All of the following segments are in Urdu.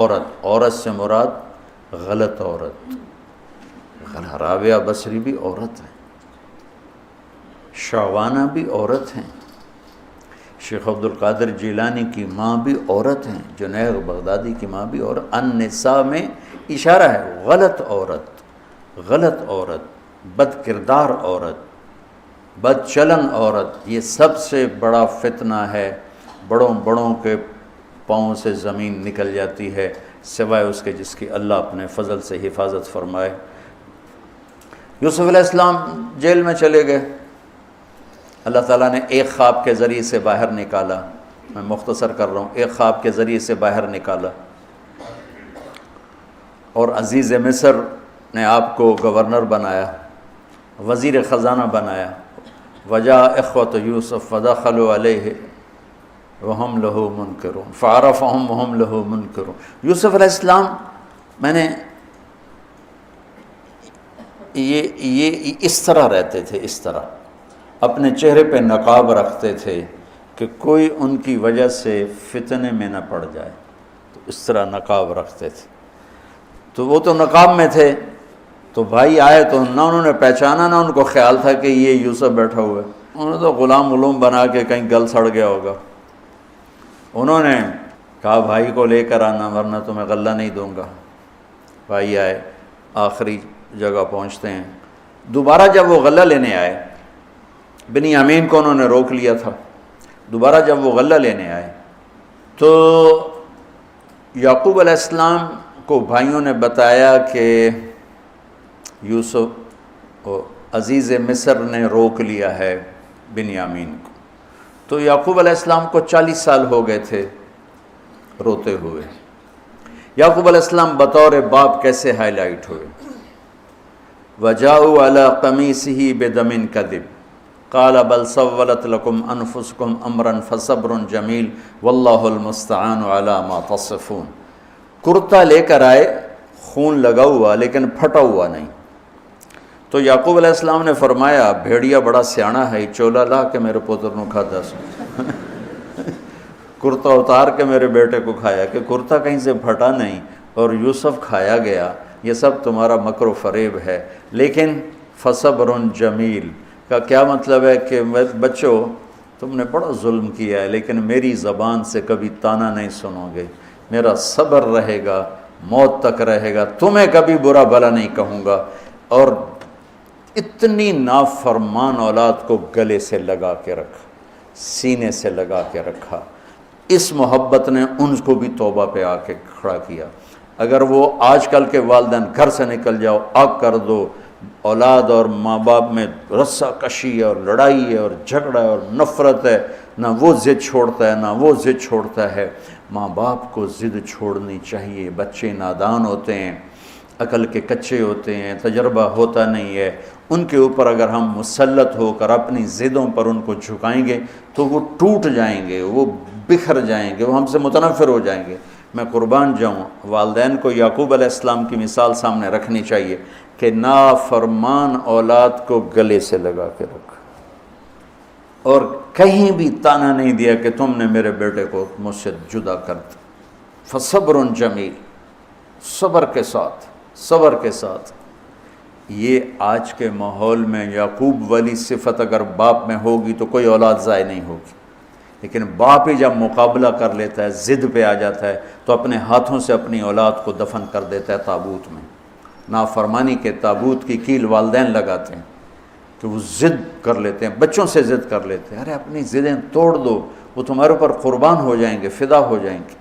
عورت سے مراد غلط عورت، رابعہ بصری بھی عورت ہیں، شعوانہ بھی عورت ہیں، شیخ عبد القادر جیلانی کی ماں بھی عورت ہیں، جنید بغدادی کی ماں بھی عورت۔ النساء میں اشارہ ہے غلط عورت، بد کردار عورت، بد چلن عورت، یہ سب سے بڑا فتنہ ہے۔ بڑوں کے پاؤں سے زمین نکل جاتی ہے سوائے اس کے جس کی اللہ اپنے فضل سے حفاظت فرمائے۔ یوسف علیہ السلام جیل میں چلے گئے، اللہ تعالیٰ نے ایک خواب کے ذریعے سے باہر نکالا، میں مختصر کر رہا ہوں، ایک خواب کے ذریعے سے باہر نکالا، اور عزیز مصر نے آپ کو گورنر بنایا، وزیر خزانہ بنایا۔ وجاء اخوۃ یوسف فدخلوا علیہ وہم لہ منکرون فعرفہم وہم لہ منکرون۔ یوسف علیہ السلام میں نے یہ اس طرح رہتے تھے، اس طرح اپنے چہرے پہ نقاب رکھتے تھے کہ کوئی ان کی وجہ سے فتنے میں نہ پڑ جائے، تو اس طرح نقاب رکھتے تھے۔ تو وہ تو نقاب میں تھے، تو بھائی آئے تو نہ انہوں نے پہچانا، نہ ان کو خیال تھا کہ یہ یوسف بیٹھا ہوا ہے، انہوں نے تو غلام علوم بنا کے کہیں گل سڑ گیا ہوگا۔ انہوں نے کہا بھائی کو لے کر آنا ورنہ تمہیں غلہ نہیں دوں گا۔ بھائی آئے، آخری جگہ پہنچتے ہیں۔ دوبارہ جب وہ غلہ لینے آئے، بنیامین کو انہوں نے روک لیا تھا، دوبارہ جب وہ غلہ لینے آئے تو یعقوب علیہ السلام کو بھائیوں نے بتایا کہ یوسف عزیز مصر نے روک لیا ہے بنیامین کو۔ تو یعقوب علیہ السلام کو 40 سال ہو گئے تھے روتے ہوئے۔ یعقوب علیہ السلام بطور باپ کیسے ہائی لائٹ ہوئے؟ وَجَاءُوا عَلَىٰ قَمِيصِهِ بِدَمٍ كَذِبٍ قَالَ بَلْ سَوَّلَتْ لَكُمْ أَنفُسُكُمْ أَمْرًا فَصَبْرٌ جَمِيلٌ وَاللَّهُ الْمُسْتَعَانُ عَلَىٰ مَا تَصِفُونَ۔ کرتا لے کر آئے، خون لگا ہوا لیکن پھٹا ہوا نہیں۔ تو یعقوب علیہ السلام نے فرمایا بھیڑیا بڑا سیانا ہے، چولا لا کے میرے پوتر نو کھاتا سو کرتا اتار کے میرے بیٹے کو کھایا، کہ کرتا کہیں سے پھٹا نہیں اور یوسف کھایا گیا، یہ سب تمہارا مکر و فریب ہے۔ لیکن فصبر جمیل کا کیا مطلب ہے کہ بچوں تم نے بڑا ظلم کیا ہے لیکن میری زبان سے کبھی طعنہ نہیں سنو گے، میرا صبر رہے گا، موت تک رہے گا، تمہیں کبھی برا بھلا نہیں کہوں گا۔ اور اتنی نافرمان اولاد کو گلے سے لگا کے رکھا، سینے سے لگا کے رکھا۔ اس محبت نے ان کو بھی توبہ پہ آ کے کھڑا کیا۔ اگر وہ آج کل کے والدین گھر سے نکل جاؤ، آگ کر دو، اولاد اور ماں باپ میں رسہ کشی ہے اور لڑائی ہے اور جھگڑا ہے اور نفرت ہے، نہ وہ ضد چھوڑتا ہے نہ وہ ضد چھوڑتا ہے۔ ماں باپ کو ضد چھوڑنی چاہیے، بچے نادان ہوتے ہیں، عقل کے کچے ہوتے ہیں، تجربہ ہوتا نہیں ہے، ان کے اوپر اگر ہم مسلط ہو کر اپنی ضدوں پر ان کو جھکائیں گے تو وہ ٹوٹ جائیں گے، وہ بکھر جائیں گے، وہ ہم سے متنفر ہو جائیں گے۔ میں قربان جاؤں، والدین کو یعقوب علیہ السلام کی مثال سامنے رکھنی چاہیے کہ نافرمان اولاد کو گلے سے لگا کے رکھا اور کہیں بھی طعنہ نہیں دیا کہ تم نے میرے بیٹے کو مجھ سے جدا کر دیا۔ فصبر جمیل، صبر کے ساتھ۔ یہ آج کے ماحول میں یعقوب والی صفت اگر باپ میں ہوگی تو کوئی اولاد ضائع نہیں ہوگی، لیکن باپ ہی جب مقابلہ کر لیتا ہے، ضد پہ آ جاتا ہے، تو اپنے ہاتھوں سے اپنی اولاد کو دفن کر دیتا ہے تابوت میں۔ نافرمانی کے تابوت کی کیل والدین لگاتے ہیں کہ وہ ضد کر لیتے ہیں، بچوں سے ضد کر لیتے ہیں۔ ارے اپنی ضدیں توڑ دو، وہ تمہارے اوپر قربان ہو جائیں گے، فدا ہو جائیں گے۔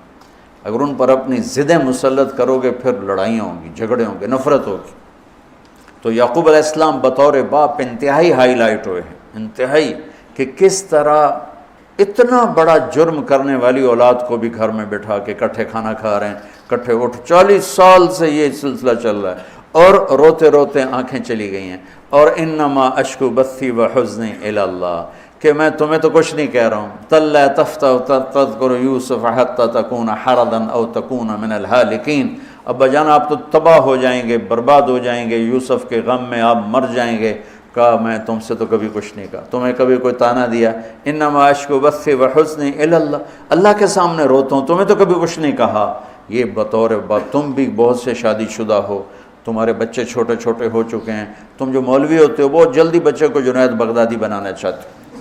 اگر ان پر اپنی ضدیں مسلط کرو گے پھر لڑائیاں ہوں گی، جھگڑے ہوں گے، نفرت ہوگی۔ تو یعقوب علیہ السلام بطور باپ انتہائی ہائی لائٹ ہوئے ہیں، انتہائی، کہ کس طرح اتنا بڑا جرم کرنے والی اولاد کو بھی گھر میں بٹھا کے کٹھے کھانا کھا رہے ہیں، کٹھے اٹھ، 40 سال سے یہ سلسلہ چل رہا ہے، اور روتے روتے آنکھیں چلی گئی ہیں۔ اور انما اشکو بثی وحزنی الی اللہ، کہ میں تمہیں تو کچھ نہیں کہہ رہا ہوں، تَلَّا تَفْتَحُ تَذْكُرُ يُوسُفَ حَتَّى تَكُونَ حَرَضًا أَوْ تَكُونَ مِنَ الْهَالِكِينَ۔ ابا جان آپ تو تباہ ہو جائیں گے، برباد ہو جائیں گے، یوسف کے غم میں آپ مر جائیں گے۔ کہا میں تم سے تو کبھی کچھ نہیں کہا، تمہیں کبھی کوئی طعنہ دیا؟ انما اشکو بثی وحزنی الی اللہ، اللہ کے سامنے روتا ہوں، تمہیں تو کبھی کچھ نہیں کہا۔ یہ بطور باپ، تم بھی بہت سے شادی شدہ ہو، تمہارے بچے چھوٹے چھوٹے ہو چکے ہیں، تم جو مولوی ہوتے ہو بہت جلدی بچے کو جنید بغدادی بنانا چاہتے ہو،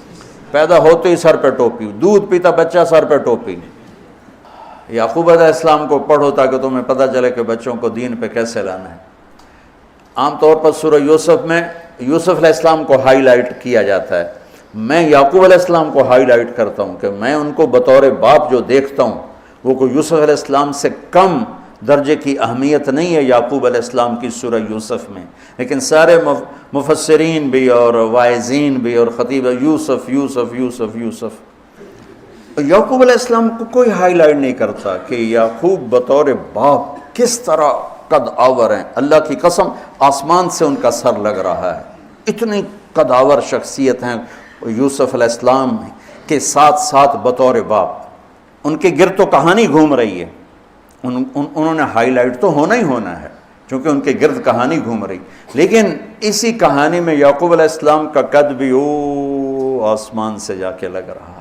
پیدا ہوتے ہی سر پہ ٹوپی، دودھ پیتا بچہ سر پہ ٹوپی۔ یعقوب علیہ السلام کو پڑھو تاکہ تمہیں پتہ چلے کہ بچوں کو دین پہ کیسے لانا ہے۔ عام طور پر سورہ یوسف میں یوسف علیہ السلام کو ہائی لائٹ کیا جاتا ہے، میں یعقوب علیہ السلام کو ہائی لائٹ کرتا ہوں کہ میں ان کو بطور باپ جو دیکھتا ہوں وہ کوئی یوسف علیہ السلام سے کم درجے کی اہمیت نہیں ہے یعقوب علیہ السلام کی سورہ یوسف میں، لیکن سارے مفسرین بھی اور واعظین بھی اور خطیب یوسف یوسف یوسف یوسف، یعقوب علیہ السلام کو کوئی ہائی لائٹ نہیں کرتا کہ یعقوب بطور باپ کس طرح قد آور ہیں۔ اللہ کی قسم آسمان سے ان کا سر لگ رہا ہے، اتنی قد آور شخصیت ہیں یوسف علیہ السلام کے ساتھ ساتھ بطور باپ، ان کے گرد تو کہانی گھوم رہی ہے، انہوں نے ہائی لائٹ تو ہونا ہی ہونا ہے چونکہ ان کے گرد کہانی گھوم رہی، لیکن اسی کہانی میں یعقوب علیہ السلام کا قد بھی آسمان سے جا کے لگ رہا ہے۔